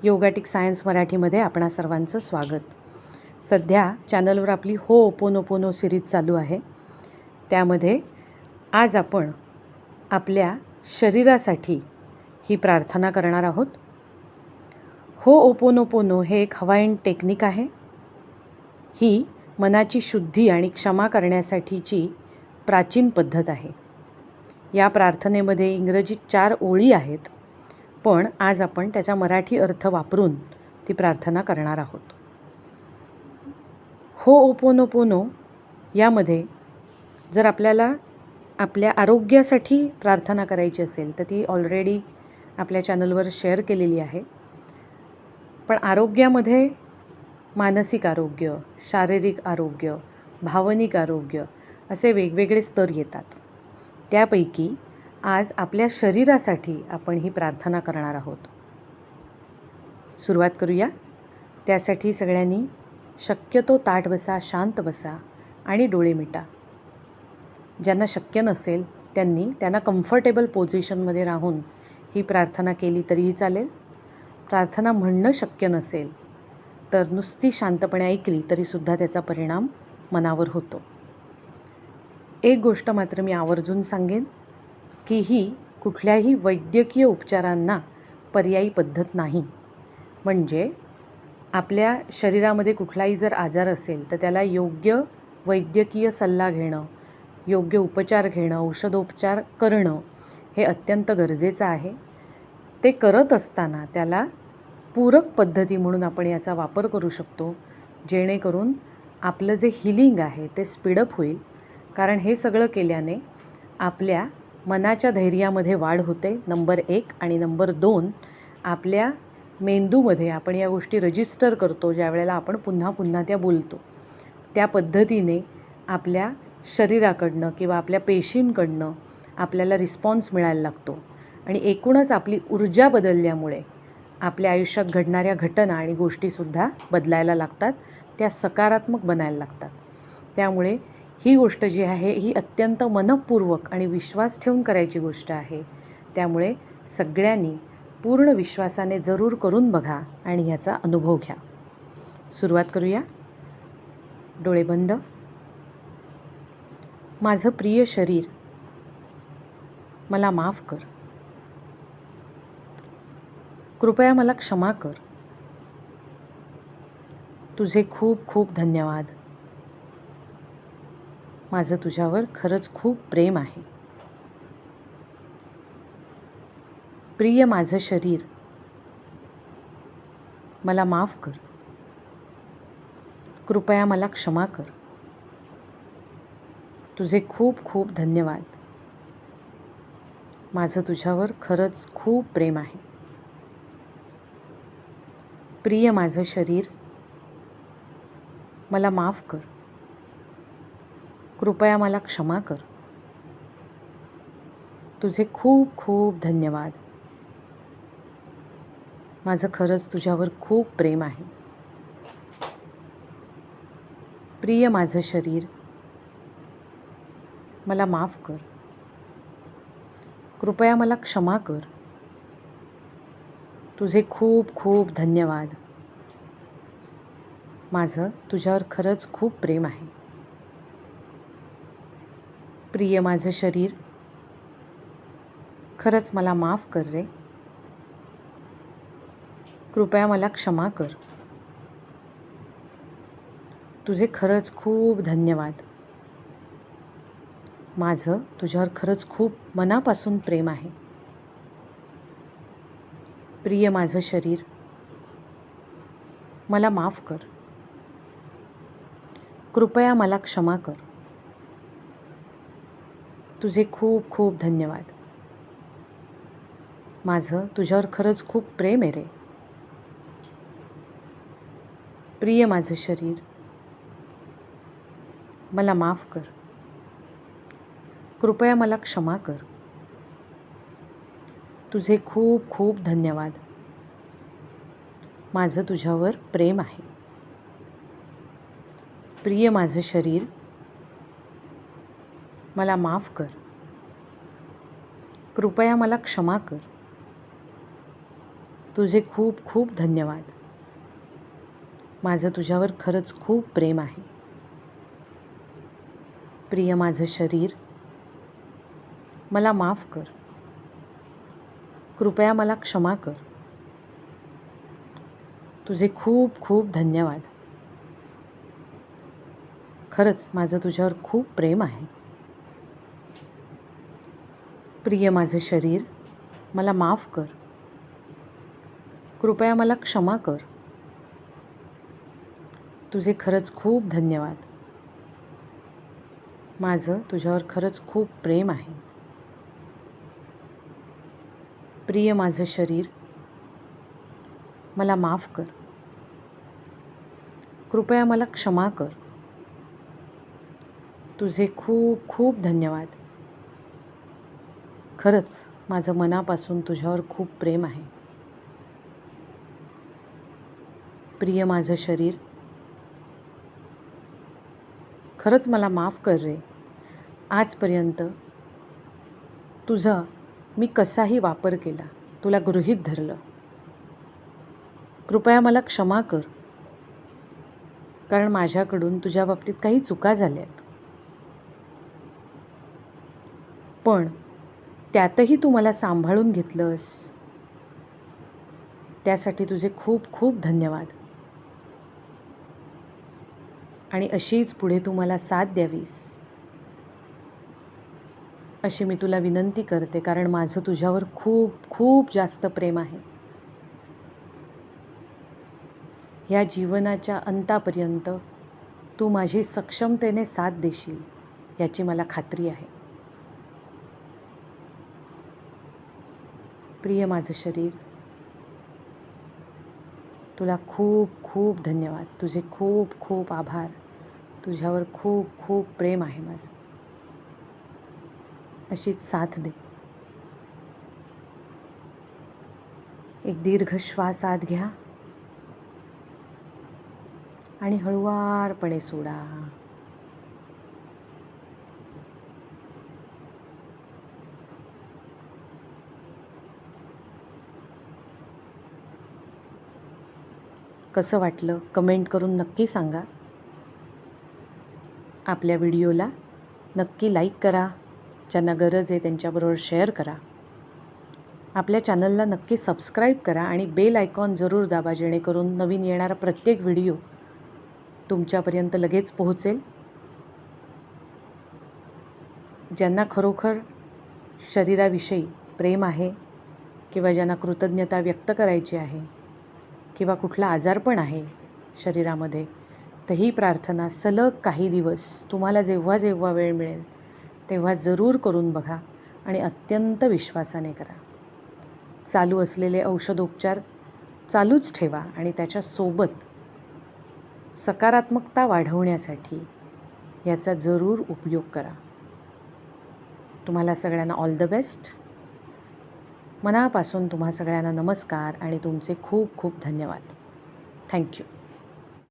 योगाटिक science मराठीमध्ये आपणा सर्वांचं स्वागत. सध्या चॅनलवर आपली होओपोनोपोनो सिरीज चालू आहे. त्यामध्ये आज आपण आपल्या शरीरासाठी ही प्रार्थना करणार आहोत. होओपोनोपोनो हे एक हवाईन टेक्निक आहे. ही मनाची शुद्धी आणि क्षमा करण्यासाठीची प्राचीन पद्धत आहे. या प्रार्थनेमध्ये इंग्रजीत 4 ओळी आहेत, पण आज आपण त्याचा मराठी अर्थ वापरून ती प्रार्थना करणार आहोत. होओपोनोपोनो यामध्ये जर आपल्याला आपल्या आरोग्यासाठी प्रार्थना करायची असेल तर ती ऑलरेडी आपल्या चॅनलवर शेअर केलेली आहे. पण आरोग्यामध्ये मानसिक आरोग्य, शारीरिक आरोग्य, भावनिक आरोग्य असे वेगवेगळे स्तर येतात. त्यापैकी आज आपल्या शरीरासाठी आपण ही प्रार्थना करणार आहोत. सुरुवात करूया. त्यासाठी सगळ्यांनी शक्यतो ताठ बसा, शांत बसा आणि डोळे मिटा. ज्यांना शक्य नसेल त्यांना कम्फर्टेबल पोझिशनमध्ये राहून ही प्रार्थना केली तरीही चालेल. प्रार्थना म्हणणं शक्य नसेल तर नुसती शांतपणे ऐकली तरीसुद्धा त्याचा परिणाम मनावर होतो. एक गोष्ट मात्र मी आवर्जून सांगेन की ही कुठल्याही वैद्यकीय उपचारांना पर्यायी पद्धत नाही. म्हणजे आपल्या शरीरामध्ये कुठलाही जर आजार असेल तर त्याला योग्य वैद्यकीय सल्ला घेणं, योग्य उपचार घेणं, औषधोपचार करणं हे अत्यंत गरजेचं आहे. ते करत असताना त्याला पूरक पद्धती म्हणून आपण याचा वापर करू शकतो, जेणेकरून आपलं जे हिलिंग आहे ते स्पीडअप होईल. कारण हे सगळं केल्याने आपल्या मनाच्या धैर्यामध्ये वाढ होते, नंबर 1. आणि नंबर 2, आपल्या मेंदूमध्ये आपण या गोष्टी रजिस्टर करतो ज्या वेळेला आपण पुन्हा पुन्हा त्या बोलतो. त्या पद्धतीने आपल्या शरीराकडनं किंवा आपल्या पेशींकडनं आपल्याला रिस्पॉन्स मिळायला लागतो आणि एकूणच आपली ऊर्जा बदलल्यामुळे आपल्या आयुष्यात घडणाऱ्या घटना आणि गोष्टीसुद्धा बदलायला लागतात, त्या सकारात्मक बनायला लागतात. त्यामुळे ही गोष्ट जी आहे ही अत्यंत मनःपूर्वक आणि विश्वास ठेवून करायची गोष्ट आहे. त्यामुळे सगळ्यांनी पूर्ण विश्वासाने जरूर करून बघा आणि ह्याचा अनुभव घ्या. सुरुवात करूया. डोळे बंद. माझं प्रिय शरीर, मला माफ कर. कृपया मला क्षमा कर. तुझे खूप खूप धन्यवाद. माझं तुझ्यावर खरंच खूप प्रेम आहे. प्रिय माझं शरीर, मला माफ कर. कृपया मला क्षमा कर. तुझे खूप खूप धन्यवाद. माझं तुझ्यावर खरंच खूप प्रेम आहे. प्रिय माझं शरीर, मला माफ कर. कृपया मला क्षमा कर. तुझे खूप खूप धन्यवाद. माझं खरंच तुझ्यावर खूप प्रेम आहे. प्रिय माझं शरीर, मला माफ कर. कृपया मला क्षमा कर. तुझे खूप खूप धन्यवाद. माझं तुझ्यावर खरंच खूप प्रेम आहे. प्रिय माझं शरीर, खरंच मला माफ कर रे. कृपया मला क्षमा कर. तुझे खरंच खूप धन्यवाद. माझं तुझ्यावर खरंच खूप मनापासून प्रेम आहे. प्रिय माझं शरीर, मला माफ कर. कृपया मला क्षमा कर. तुझे खूप खूप धन्यवाद. माझं तुझ्यावर खरंच खूप प्रेम आहे रे. प्रिय माझं शरीर, मला माफ कर. कृपया मला क्षमा कर. तुझे खूप खूप धन्यवाद. माझं तुझ्यावर प्रेम आहे. प्रिय माझं शरीर, मला माफ कर. कृपया मला क्षमा कर. तुझे खूप खूप धन्यवाद. माझं तुझ्यावर खरंच खूप प्रेम आहे. प्रिय माझं शरीर, मला माफ कर. कृपया मला क्षमा कर. तुझे खूप खूप धन्यवाद. खरंच माझं तुझ्यावर खूप प्रेम आहे. प्रिय माझं शरीर, मला माफ कर. कृपया मला क्षमा कर. तुझे खरंच खूप धन्यवाद. माझं तुझ्यावर खरंच खूप प्रेम आहे. प्रिय माझं शरीर, मला माफ कर. कृपया मला क्षमा कर. तुझे खूप खूप धन्यवाद. खरंच माझं मनापासून तुझ्यावर खूप प्रेम आहे. प्रिय माझं शरीर, खरंच मला माफ कर रे. आजपर्यंत तुझा मी कसाही वापर केला, तुला गृहीत धरलं. कृपया मला क्षमा कर, कारण माझ्याकडून तुझ्या बाबतीत काही चुका झाल्यात. पण त्यातही तू मला सांभाळून घेतलंस, त्यासाठी तुझे खूप खूप धन्यवाद. आणि अशीच पुढे तू मला साथ द्यावीस अशी मी तुला विनंती करते, कारण माझं तुझ्यावर खूप खूप जास्त प्रेम आहे. या जीवनाच्या अंतापर्यंत तू माझी सक्षमतेने साथ देशील याची मला खात्री आहे. प्रिय माझं शरीर, तुला खूप खूप धन्यवाद. तुझे खूप खूप आभार. तुझ्यावर खूप खूप प्रेम आहे माझं. अशीच साथ दे. एक दीर्घ श्वास आत घ्या आणि हळुवारपणे सोडा. कसं वाटलं कमेंट करून नक्की सांगा. आपल्या व्हिडिओला नक्की लाईक करा. ज्यांना गरज आहे त्यांच्याबरोबर शेअर करा. आपल्या चॅनलला नक्की सबस्क्राईब करा आणि बेल आयकॉन जरूर दाबा, जेणेकरून नवीन येणारा प्रत्येक व्हिडिओ तुमच्यापर्यंत लगेच पोहोचेल. ज्यांना खरोखर शरीराविषयी प्रेम आहे किंवा ज्यांना कृतज्ञता व्यक्त करायची आहे किंवा कुठला आजारपण आहे शरीरामध्ये, तर ही प्रार्थना सलग काही दिवस तुम्हाला जेव्हा जेव्हा वेळ मिळेल तेव्हा जरूर करून बघा आणि अत्यंत विश्वासाने करा. चालू असलेले औषधोपचार चालूच ठेवा आणि त्याच्यासोबत सकारात्मकता वाढवण्यासाठी याचा जरूर उपयोग करा. तुम्हाला सगळ्यांना ऑल द बेस्ट. मनापासून तुम्हा सगळ्यांना नमस्कार आणि तुमचे खूप खूप धन्यवाद. थँक्यू.